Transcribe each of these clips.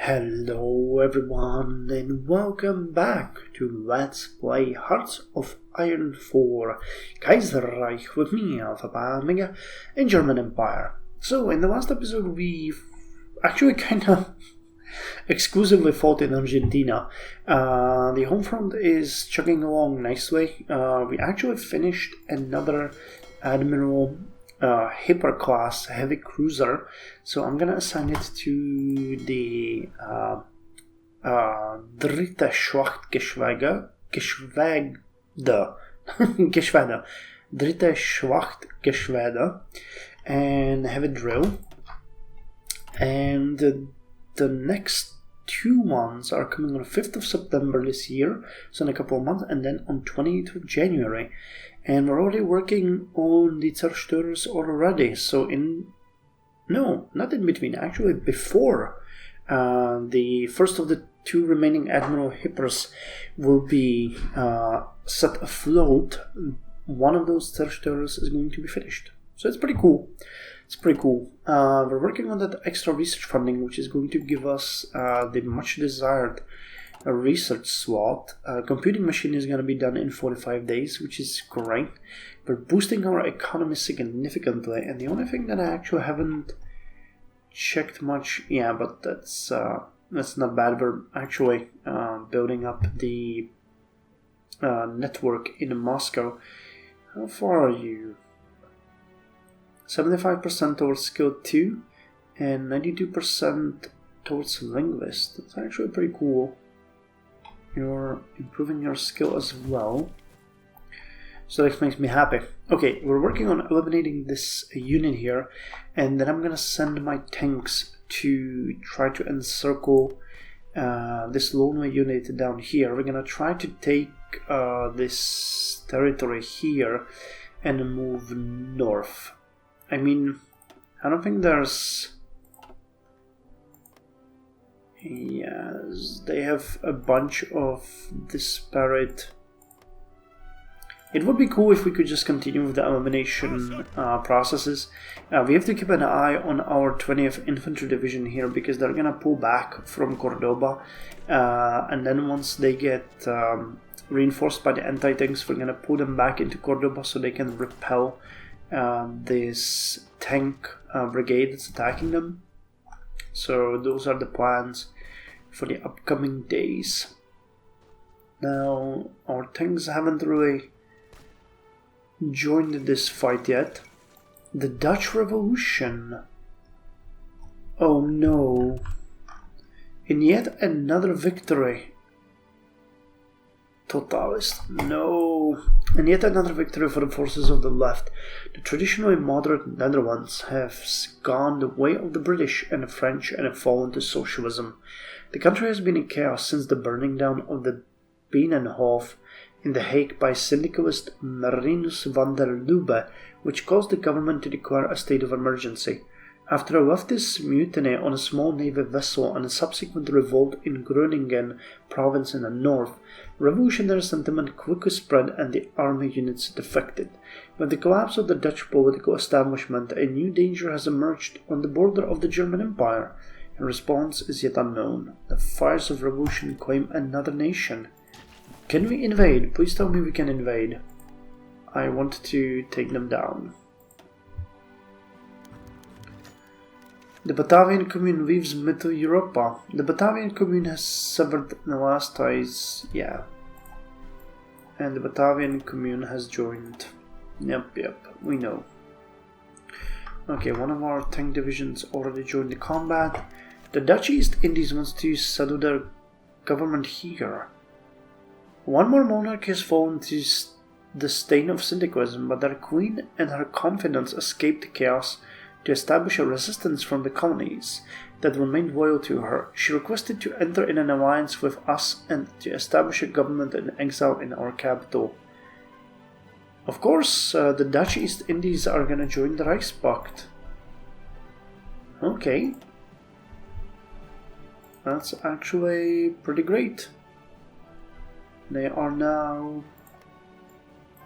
Hello everyone and welcome back to Let's Play Hearts of Iron 4 Kaiserreich with me, Alpha Mega, and German Empire. So in the last episode we actually kind of exclusively fought in Argentina. The home front is chugging along nicely. We actually finished another Admiral hyperclass heavy cruiser, so I'm gonna assign it to the dritte Schlachtgeschwader, dritte Schlachtgeschwader, and have it drill. And the next two ones are coming on the 5th of September this year, so in a couple of months, and then on 28th of January. And we're already working on the Zerstörers already, so not in between, actually before the first of the two remaining Admiral Hippers will be set afloat, one of those Zerstörers is going to be finished. So it's pretty cool. We're working on that extra research funding, which is going to give us the much desired research slot. Computing machine is going to be done in 45 days, which is great. We're boosting our economy significantly, and the only thing that I actually haven't checked much, but that's not bad. We're actually building up the network in Moscow. How far are you? 75% towards skill 2 and 92% towards linguist. That's actually pretty cool. You're improving your skill as well, so that makes me happy. Okay, we're working on eliminating this unit here, and then I'm gonna send my tanks to try to encircle this lonely unit down here. We're gonna try to take this territory here and move north. I mean, I don't think there's... Yes, they have a bunch of disparate... It would be cool if we could just continue with the elimination processes. We have to keep an eye on our 20th Infantry Division here, because they're gonna pull back from Cordoba, and then once they get reinforced by the anti-tanks, we're gonna pull them back into Cordoba so they can repel this tank brigade that's attacking them. So those are the plans for the upcoming days. Now, our tanks haven't really joined this fight yet. The Dutch Revolution. Oh no. In yet another victory. Totalist. No. And yet another victory for the forces of the left. The traditionally moderate Netherlands have gone the way of the British and the French and have fallen to socialism. The country has been in chaos since the burning down of the Binnenhof in The Hague by syndicalist Marinus van der Lubbe, which caused the government to declare a state of emergency. After a leftist mutiny on a small naval vessel and a subsequent revolt in Groningen province in the north, revolutionary sentiment quickly spread and the army units defected. With the collapse of the Dutch political establishment, a new danger has emerged on the border of the German Empire. A response is yet unknown. The fires of revolution claim another nation. Can we invade? Please tell me we can invade. I want to take them down. The Batavian Commune leaves Middle Europa. The Batavian Commune has severed the last ties, and the Batavian Commune has joined. Yep, we know. Okay, one of our tank divisions already joined the combat. The Dutch East Indies wants to settle their government here. One more monarch has fallen to the stain of syndicalism, but their queen and her confidants escaped the chaos to establish a resistance from the colonies that remained loyal to her. She requested to enter in an alliance with us and to establish a government in exile in our capital. Of course, the Dutch East Indies are gonna join the Reichspakt. Okay. That's actually pretty great. They are now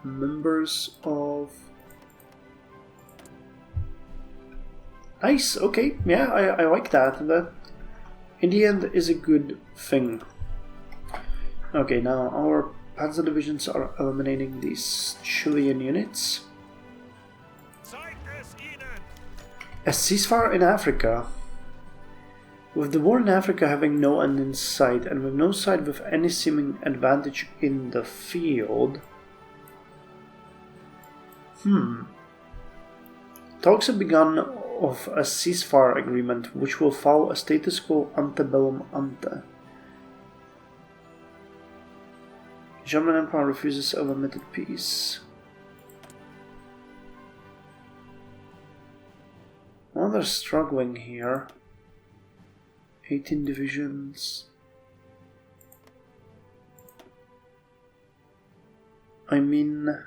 members of... Nice, okay, yeah, I like that. in the end is a good thing. Okay, now our panzer divisions are eliminating these Chilean units. A ceasefire in Africa. With the war in Africa having no end in sight, and with no side with any seeming advantage in the field... Talks have begun of a ceasefire agreement which will follow a status quo ante bellum ante. German Empire refuses a limited peace. Well, they're struggling here. 18 divisions. I mean...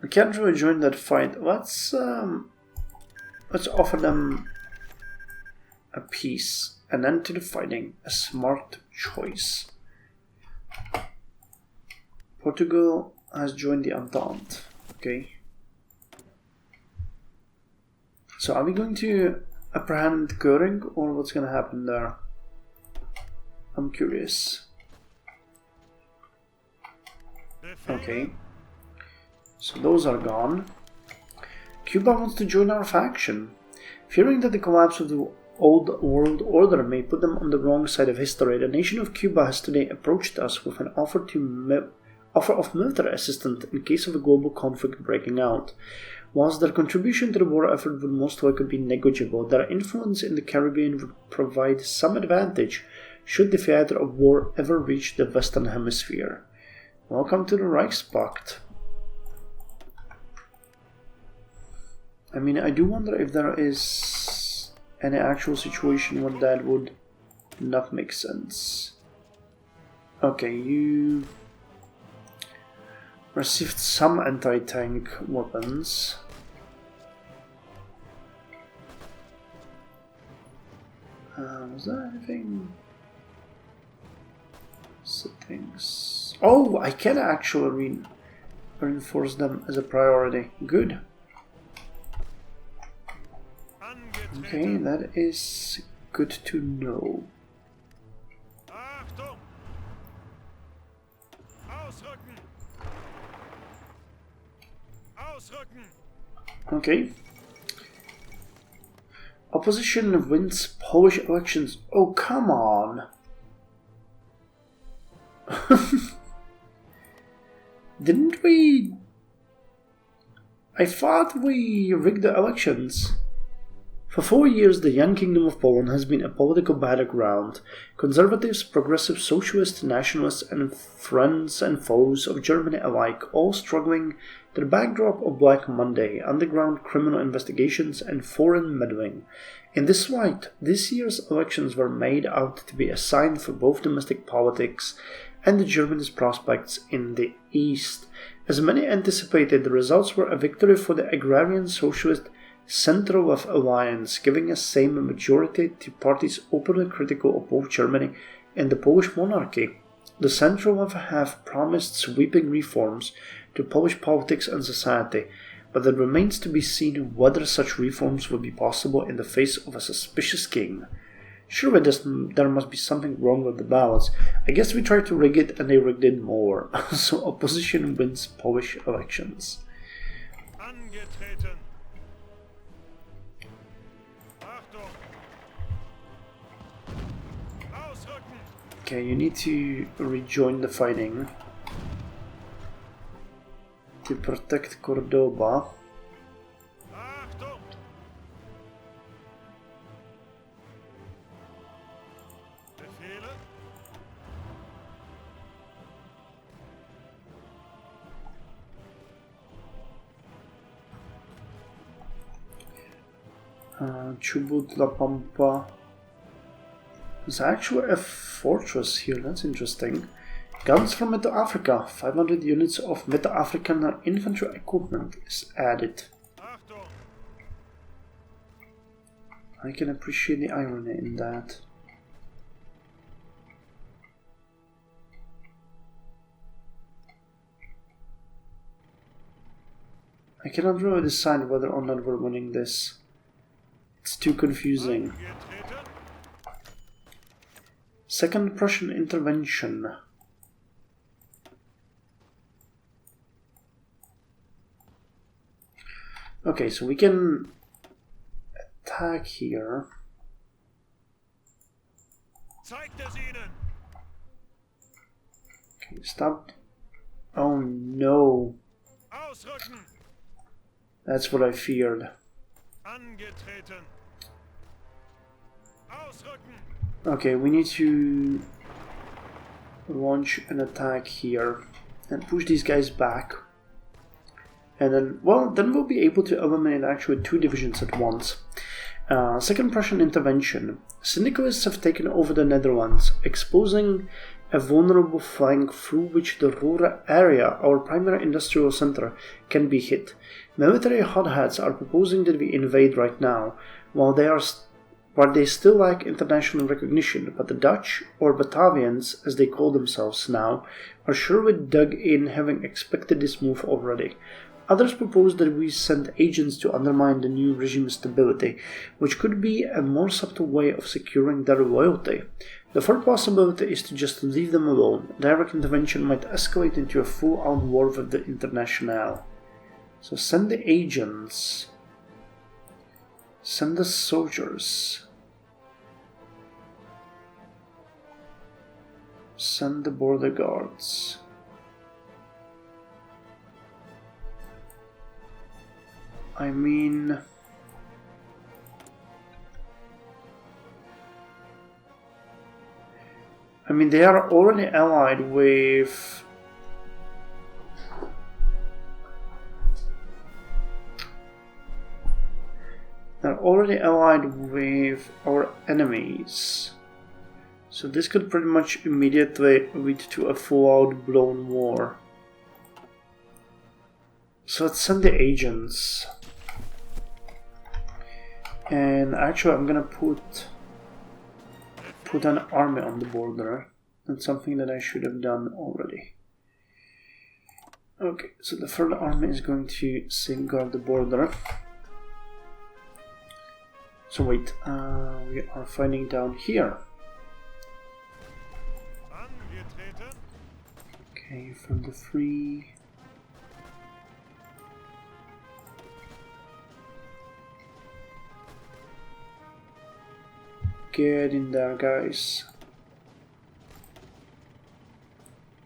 we can't really join that fight. Let's offer them a peace. An end to the fighting. A smart choice. Portugal has joined the Entente. Okay. So are we going to apprehend Göring or what's going to happen there? I'm curious. Okay. So those are gone. Cuba wants to join our faction. Fearing that the collapse of the old world order may put them on the wrong side of history, the nation of Cuba has today approached us with an offer of military assistance in case of a global conflict breaking out. Whilst their contribution to the war effort would most likely be negligible, their influence in the Caribbean would provide some advantage should the theater of war ever reach the Western Hemisphere. Welcome to the Reichspakt. I mean, I do wonder if there is any actual situation where that would not make sense. Okay, you received some anti-tank weapons. Was there anything? Settings. Oh, I can actually reinforce them as a priority. Good. Okay, that is good to know. Okay. Opposition wins Polish elections. Oh, come on. Didn't we... I thought we rigged the elections. For 4 years, the young Kingdom of Poland has been a political battleground. Conservatives, progressive socialists, nationalists, and friends and foes of Germany alike, all struggling to the backdrop of Black Monday, underground criminal investigations, and foreign meddling. In this light, this year's elections were made out to be a sign for both domestic politics and the Germany's prospects in the East. As many anticipated, the results were a victory for the agrarian socialist Centro-Left alliance, giving a same majority to parties openly critical of both Germany and the Polish monarchy. The Centro-Left have promised sweeping reforms to Polish politics and society, but it remains to be seen whether such reforms will be possible in the face of a suspicious king. Surely there must be something wrong with the ballots. I guess we tried to rig it and they rigged it more. So opposition wins Polish elections. Okay, you need to rejoin the fighting to protect Cordoba. Chubut, La Pampa. There's actually a fortress here, that's interesting. Guns from Meta Africa, 500 units of Meta African infantry equipment is added. I can appreciate the irony in that. I cannot really decide whether or not we're winning this. It's too confusing. Second Prussian intervention. Okay, so we can attack here. Okay, stop. Oh no. That's what I feared. Okay, we need to launch an attack here and push these guys back. And then, well, then we'll be able to eliminate actually 2 divisions at once. Second Prussian intervention. Syndicalists have taken over the Netherlands, exposing a vulnerable flank through which the Ruhr area, our primary industrial center, can be hit. Military hotheads are proposing that we invade right now, while they still lack international recognition, but the Dutch, or Batavians as they call themselves now, are surely dug in, having expected this move already. Others propose that we send agents to undermine the new regime's stability, which could be a more subtle way of securing their loyalty. The third possibility is to just leave them alone. Direct intervention might escalate into a full-out war with the Internationale. So send the agents. Send the soldiers. Send the border guards. I mean, they are already allied with our enemies. So this could pretty much immediately lead to a full-out blown war. So let's send the agents. And actually I'm gonna put an army on the border. That's something that I should have done already. Okay, so the third army is going to safeguard the border. So wait, we are fighting down here. Okay, from the 3. Get in there, guys.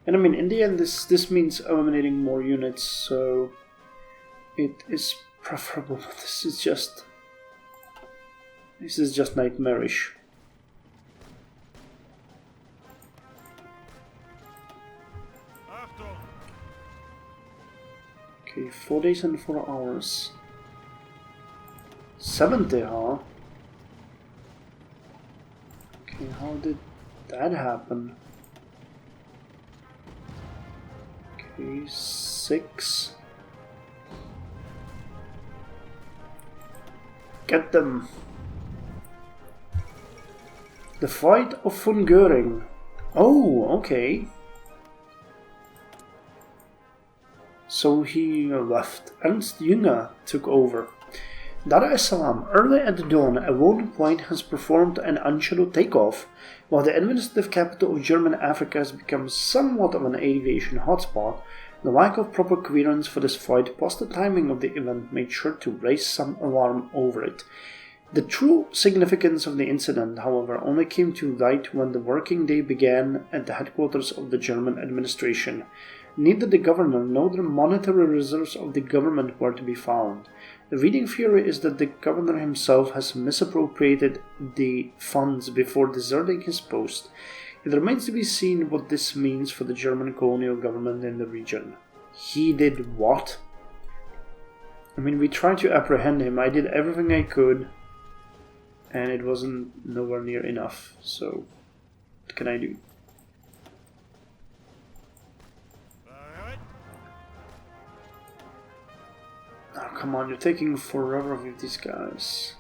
And I mean, in the end, this means eliminating more units, so it is preferable. This is just nightmarish. Okay, 4 days and 4 hours. 70, huh? Okay, how did that happen? Okay, 6. Get them! The fight of von Göring. Oh, okay. So he left. Ernst Jünger took over. Dar es Salaam, early at the dawn, a wounded plane has performed an unscheduled takeoff. While the administrative capital of German Africa has become somewhat of an aviation hotspot, the lack of proper clearance for this flight plus the timing of the event made sure to raise some alarm over it. The true significance of the incident, however, only came to light when the working day began at the headquarters of the German administration. Neither the governor nor the monetary reserves of the government were to be found. The leading theory is that the governor himself has misappropriated the funds before deserting his post. It remains to be seen what this means for the German colonial government in the region. He did what? I mean, we tried to apprehend him. I did everything I could, and it wasn't nowhere near enough. So, what can I do? Oh, come on, you're taking forever with these guys.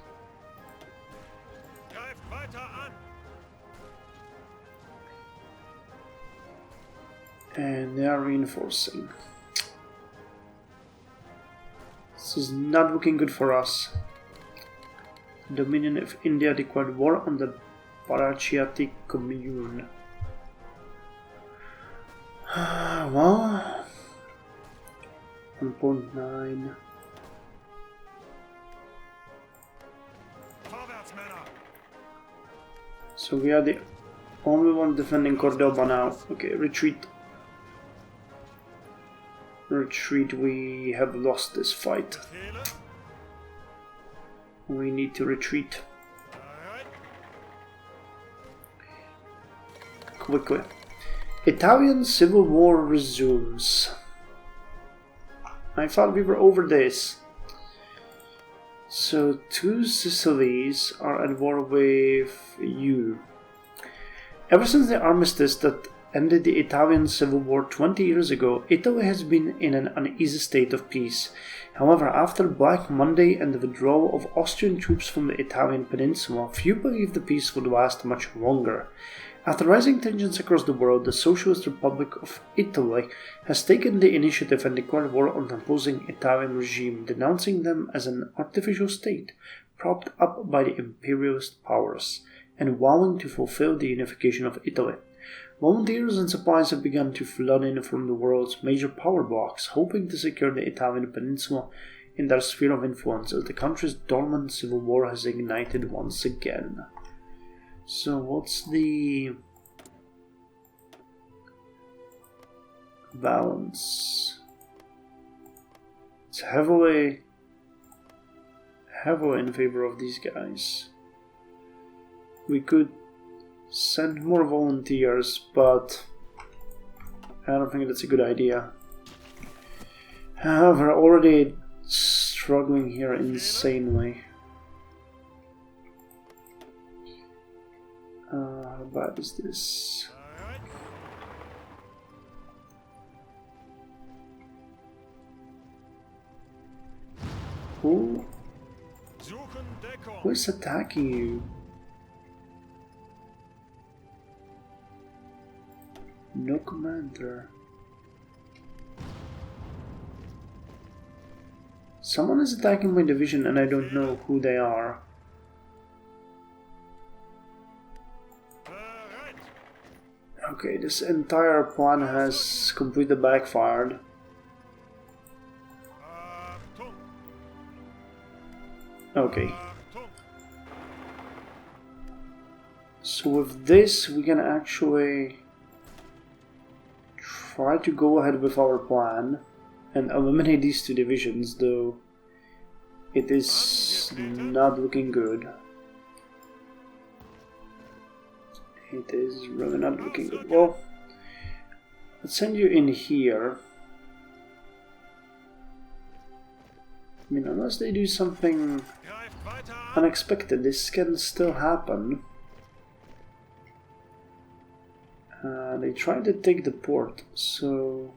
And they are reinforcing. This is not looking good for us. Dominion of India declared war on the Parachiati commune. Well, 1.9. So we are the only one defending Cordoba now. Okay, retreat. Retreat, we have lost this fight. We need to retreat. Quickly. Italian civil war resumes. I thought we were over this. So, two Sicilies are at war with you. Ever since the armistice that ended the Italian civil war 20 years ago, Italy has been in an uneasy state of peace. However, after Black Monday and the withdrawal of Austrian troops from the Italian peninsula, few believed the peace would last much longer. After rising tensions across the world, the Socialist Republic of Italy has taken the initiative and declared war on the opposing Italian regime, denouncing them as an artificial state propped up by the imperialist powers, and vowing to fulfill the unification of Italy. Volunteers and supplies have begun to flood in from the world's major power blocks, hoping to secure the Italian peninsula in their sphere of influence as the country's dormant civil war has ignited once again. So what's the balance? It's heavily in favor of these guys. We could send more volunteers, but I don't think that's a good idea. We're already struggling here insanely. How bad is this? Who is attacking you? No commander. Someone is attacking my division and I don't know who they are. Okay, this entire plan has completely backfired. Okay. So with this we can actually try to go ahead with our plan and eliminate these two divisions, though it is not looking good. It is really not looking good. Well, let's send you in here. I mean, unless they do something unexpected, this can still happen. They tried to take the port, so...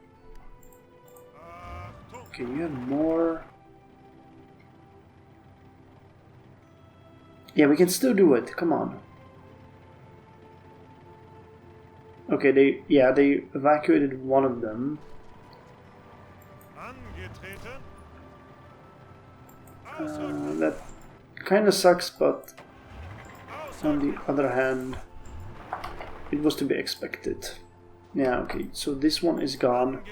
Okay, you have more... Yeah, we can still do it, come on. Okay, they evacuated one of them. That kinda sucks, but on the other hand, it was to be expected. Yeah, okay, so this one is gone.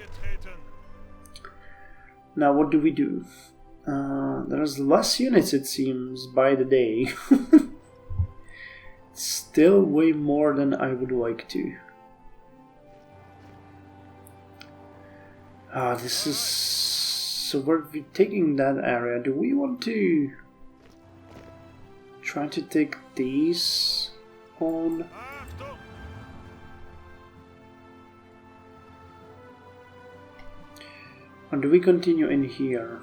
Now what do we do? There's less units, it seems, by the day. Still way more than I would like to. This is... So we're taking that area. Do we want to try to take these on? Or do we continue in here?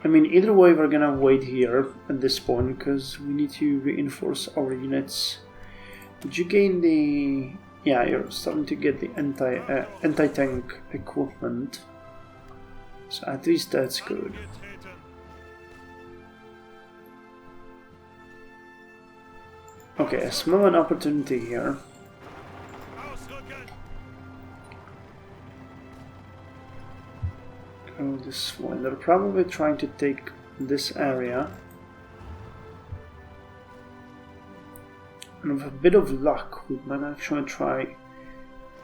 I mean, either way we're gonna wait here at this point because we need to reinforce our units. Did you gain the... Yeah, you're starting to get the anti-tank equipment. So at least that's good. Okay, I smell an opportunity here. go this way. They're probably trying to take this area. And with a bit of luck, we might actually try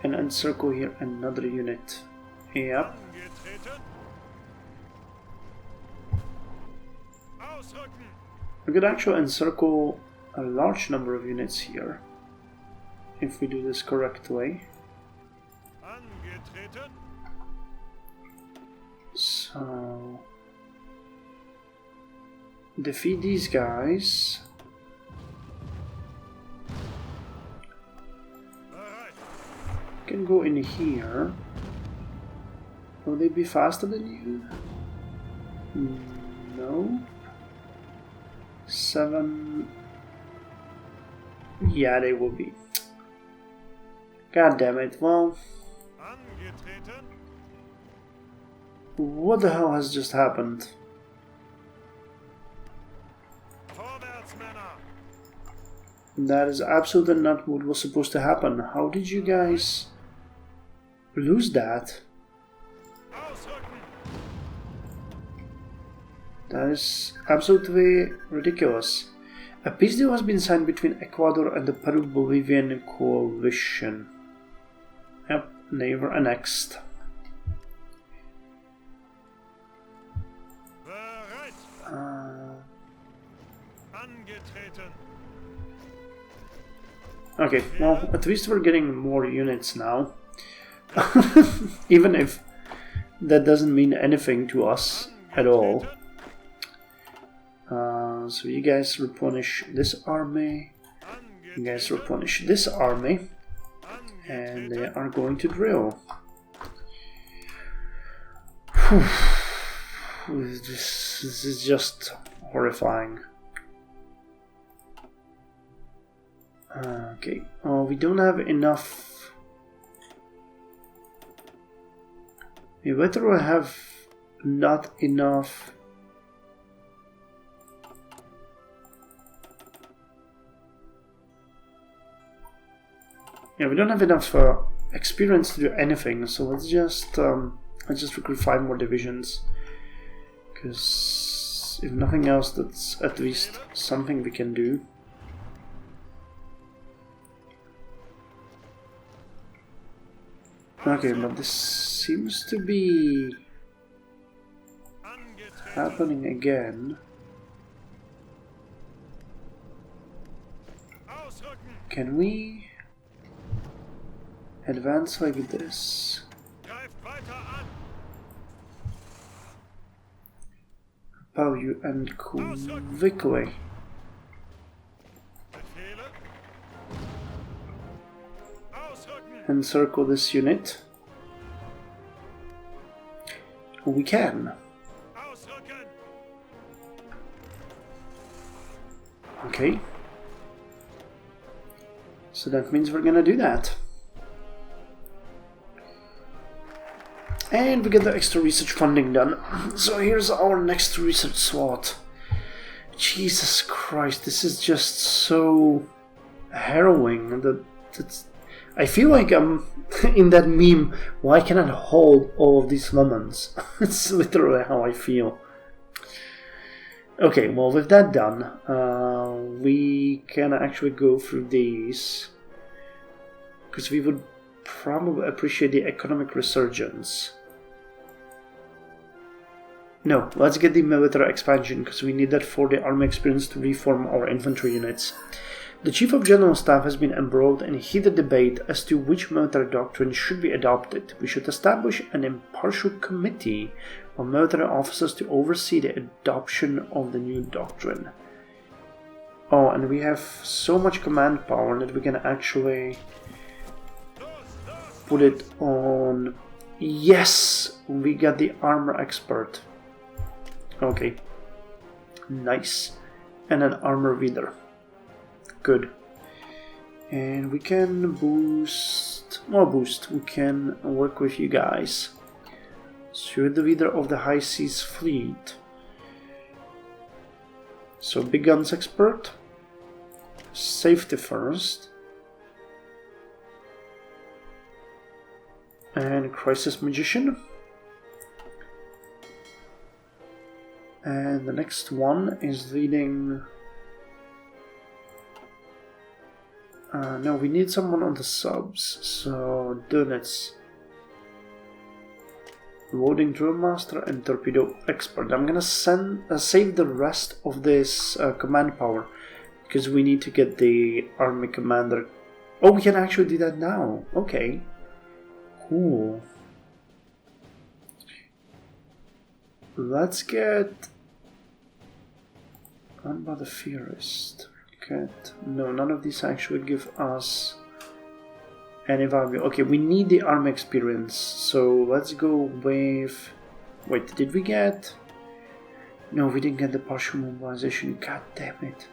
and encircle here another unit. Yep. We could actually encircle a large number of units here if we do this correctly. So defeat these guys. Can go in here. Will they be faster than you? No. 7. Yeah, they will be. God damn it. Well, what the hell has just happened? That is absolutely not what was supposed to happen. How did you guys lose that? That is absolutely ridiculous. A peace deal has been signed between Ecuador and the Peru-Bolivian coalition. Yep, they were annexed. Okay, well, at least we're getting more units now. Even if that doesn't mean anything to us at all. So you guys replenish this army. You guys replenish this army. And they are going to drill. This is just horrifying. Okay, we don't have enough. We better have not enough. Yeah, we don't have enough experience to do anything, so let's just recruit 5 more divisions. Because if nothing else, that's at least something we can do. Okay, but this seems to be happening again. Can we advance like this? Power you and quickly. Encircle this unit. We can. Okay. So that means we're gonna do that. And we get the extra research funding done. So here's our next research slot. Jesus Christ, this is just so harrowing. I feel like I'm in that meme, why can I hold all of these moments? It's literally how I feel. Okay, well, with that done, we can actually go through these. Because we would probably appreciate the economic resurgence. No, let's get the military expansion, because we need that for the army experience to reform our infantry units. The Chief of General Staff has been embroiled in heated debate as to which military doctrine should be adopted. We should establish an impartial committee of military officers to oversee the adoption of the new doctrine. Oh, and we have so much command power that we can actually put it on... Yes! We got the armor expert. Okay. Nice. And an armor reader. Good. And we can boost... More boost. We can work with you guys. So you're the leader of the High Seas Fleet. So big guns expert. Safety first. And crisis magician. And the next one is leading... no, we need someone on the subs, so Donetsk. Loading drill master and torpedo expert. I'm gonna save the rest of this command power because we need to get the army commander. Oh, we can actually do that now. Okay, cool. Let's get what about the theorist? No, none of these actually give us any value. Okay, we need the army experience, so let's go with... Wait, did we get... No, we didn't get the partial mobilization. God damn it.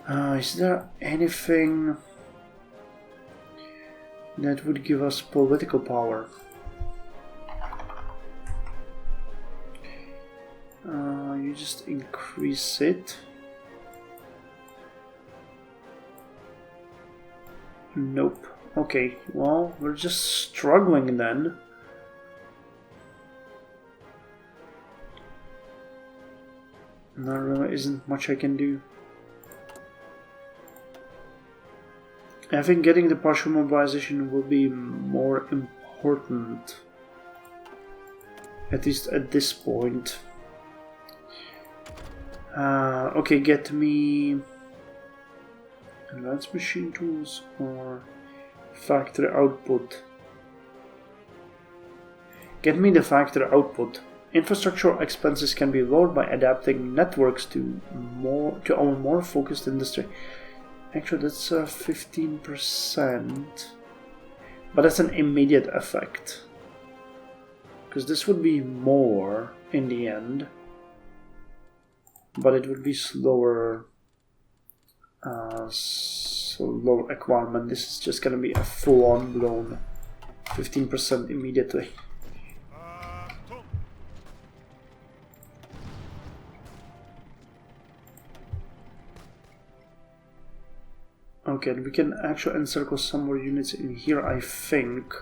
Is there anything that would give us political power? You just increase it. Nope. Okay, well, we're just struggling then. There really isn't much I can do. I think getting the partial mobilization will be more important. At least at this point. Okay, get me... advanced machine tools or factory output. Get me the factory output. Infrastructural expenses can be lowered by adapting networks to our more focused industry. Actually, that's 15%, but that's an immediate effect because this would be more in the end, but it would be slower. So low requirement. This is just gonna be a full-on blown 15% immediately. Okay, we can actually encircle some more units in here, I think.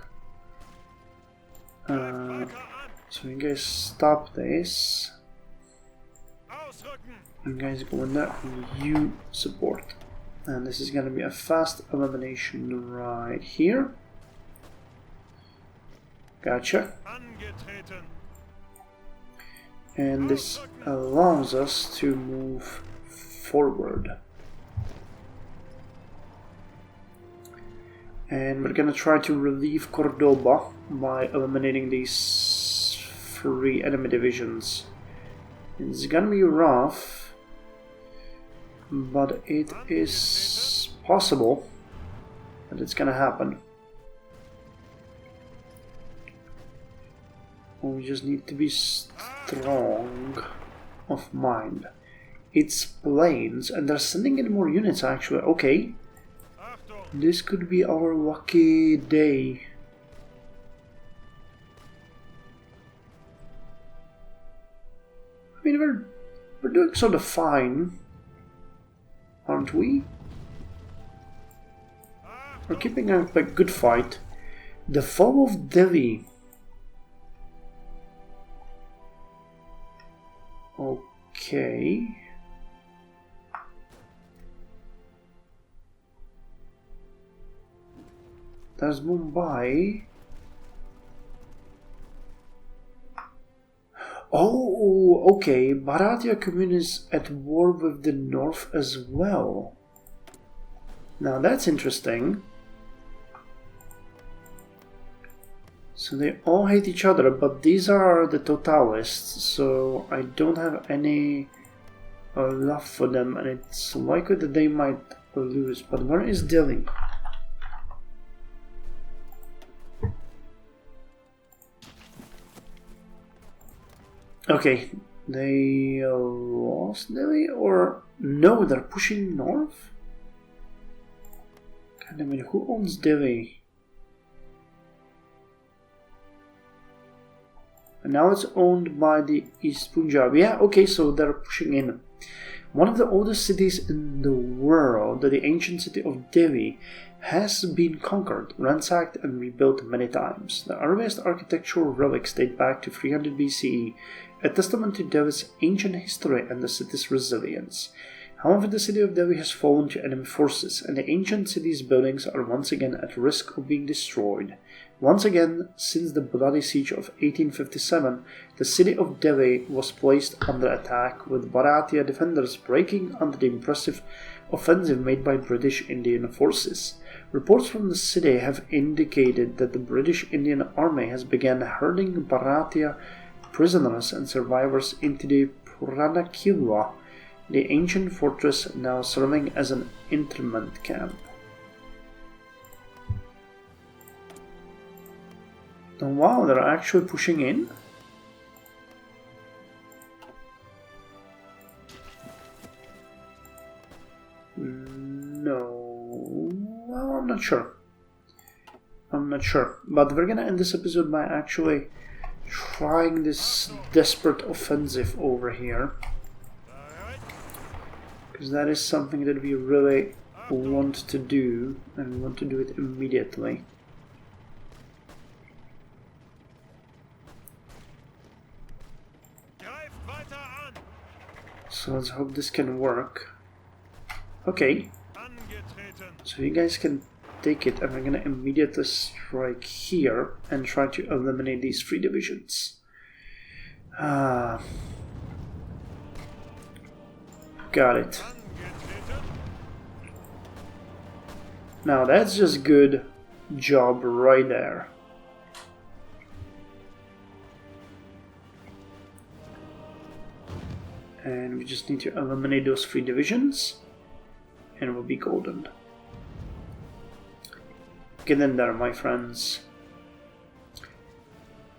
So you guys stop this. You guys go in there and you support. And this is going to be a fast elimination right here. Gotcha. And this allows us to move forward. And we're going to try to relieve Cordoba by eliminating these 3 enemy divisions. It's going to be rough, but it is possible that it's gonna happen. We just need to be strong of mind. It's planes, and they're sending in more units actually. Okay, this could be our lucky day. I mean, we're doing sort of fine. Aren't we? We're keeping up a good fight. The fall of Delhi. Okay. There's Mumbai. Oh, okay. Baratia commune is at war with the north as well. Now that's interesting. So they all hate each other, but these are the totalists, so I don't have any love for them, and it's likely that they might lose. But where is Delhi? Okay, they lost Delhi, or no, they're pushing north? God, I mean, who owns Delhi? And now it's owned by the East Punjab. Yeah, okay, so they're pushing in. One of the oldest cities in the world, the ancient city of Delhi, has been conquered, ransacked, and rebuilt many times. The earliest architectural relics date back to 300 BCE, a testament to Delhi's ancient history and the city's resilience. However, the city of Delhi has fallen to enemy forces, and the ancient city's buildings are once again at risk of being destroyed. Once again, since the bloody siege of 1857, the city of Delhi was placed under attack, with Bharatiya defenders breaking under the impressive offensive made by British Indian forces. Reports from the city have indicated that the British Indian Army has begun herding Bharatiya prisoners and survivors into the Purana Kilwa, the ancient fortress now serving as an internment camp. Oh wow, they're actually pushing in? No, well, I'm not sure. But we're gonna end this episode by actually trying this desperate offensive over here. Because that is something that we really want to do, and we want to do it immediately. So let's hope this can work. Okay. So you guys can take it, and we're gonna immediately strike here and try to eliminate these 3 divisions. Got it. Now that's just good job right there. And we just need to eliminate those 3 divisions, and we'll be golden. Get in there, my friends.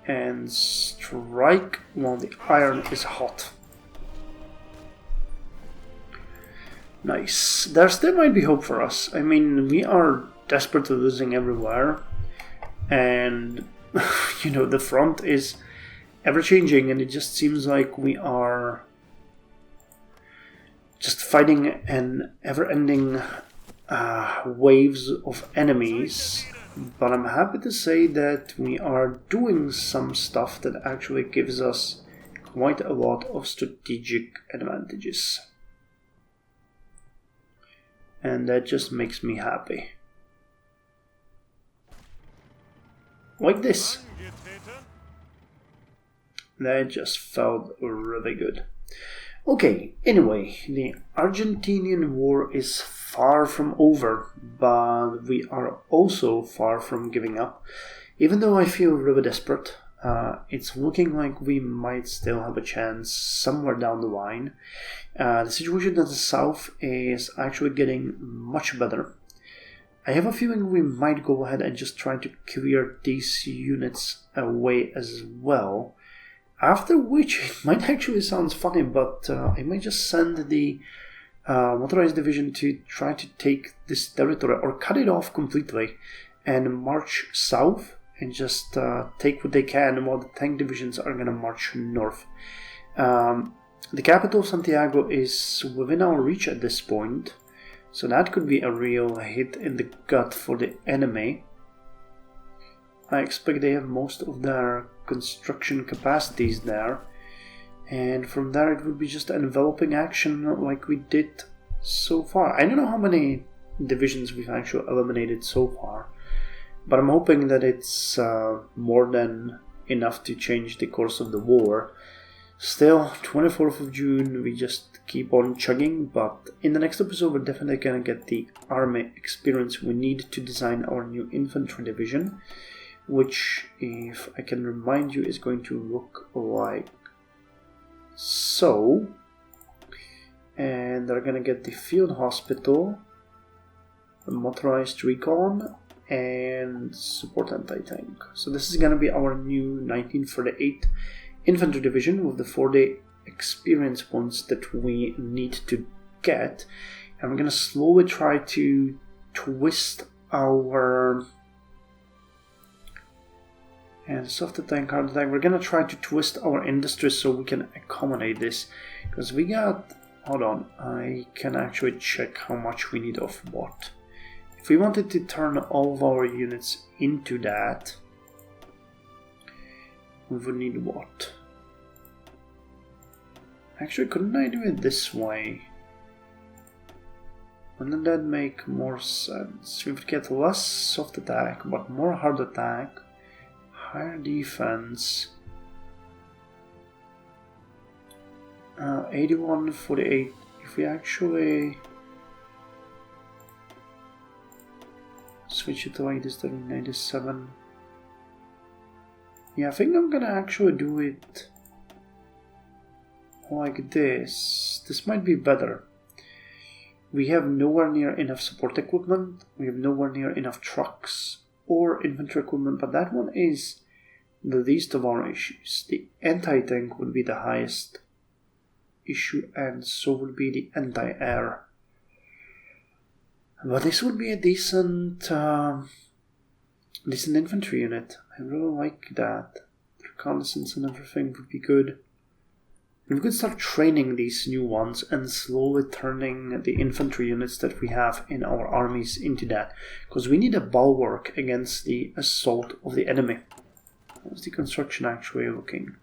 And strike while the iron is hot. Nice. There still might be hope for us. I mean, we are desperately losing everywhere. And, you know, the front is ever-changing, and it just seems like we are just fighting an ever-ending waves of enemies. But I'm happy to say that we are doing some stuff that actually gives us quite a lot of strategic advantages. And that just makes me happy. Like this. That just felt really good. Okay, anyway, the Argentinian War is far from over, but we are also far from giving up. Even though I feel really desperate, it's looking like we might still have a chance somewhere down the line. The situation in the south is actually getting much better. I have a feeling we might go ahead and just try to clear these units away as well. After which, it might actually sound funny, but I might just send the motorized division to try to take this territory or cut it off completely and march south and just take what they can, while the tank divisions are going to march north. The capital, Santiago, is within our reach at this point, so that could be a real hit in the gut for the enemy. I expect they have most of their construction capacities there, and from there it would be just an enveloping action like we did so far. I don't know how many divisions we've actually eliminated so far, but I'm hoping that it's more than enough to change the course of the war. Still, 24th of June, we just keep on chugging, but in the next episode we're definitely gonna get the army experience we need to design our new infantry division, which, if I can remind you, is going to look like so. And they're gonna get the field hospital, a motorized recon, and support anti-tank. So this is gonna be our new 1938 infantry division with the 4-day experience points that we need to get. And we're gonna slowly try to twist our soft attack, hard attack. We're gonna try to twist our industry so we can accommodate this, because we got hold on, I can actually check how much we need of what. If we wanted to turn all of our units into that, we would need what? Actually, couldn't I do it this way? Wouldn't that make more sense? We would get less soft attack, but more hard attack, higher defense. 81, 48. If we actually switch it to like this, 97. Yeah, I think I'm gonna actually do it like this. This might be better. We have nowhere near enough support equipment, we have nowhere near enough trucks or infantry equipment, but that one is the least of our issues. The anti-tank would be the highest issue, and so would be the anti-air. But this would be a decent infantry unit. I really like that. Reconnaissance and everything would be good. We could start training these new ones and slowly turning the infantry units that we have in our armies into that. Because we need a bulwark against the assault of the enemy. How's the construction actually looking?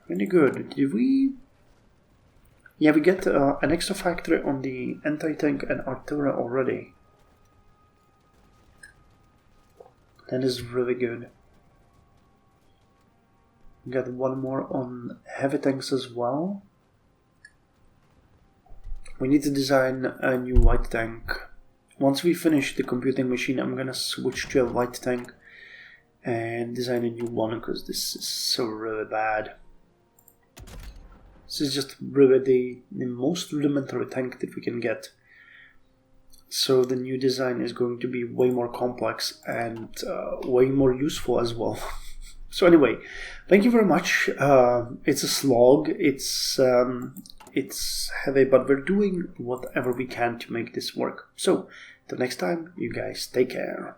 Pretty good. Did we... Yeah, we get an extra factory on the anti-tank and artillery already. That is really good. We got one more on heavy tanks as well. We need to design a new light tank. Once we finish the computing machine, I'm gonna switch to a light tank and design a new one, because this is so really bad. This is just really the most rudimentary tank that we can get. So the new design is going to be way more complex and way more useful as well. So anyway, thank you very much. It's a slog. It's heavy, but we're doing whatever we can to make this work. So, till next time, you guys take care.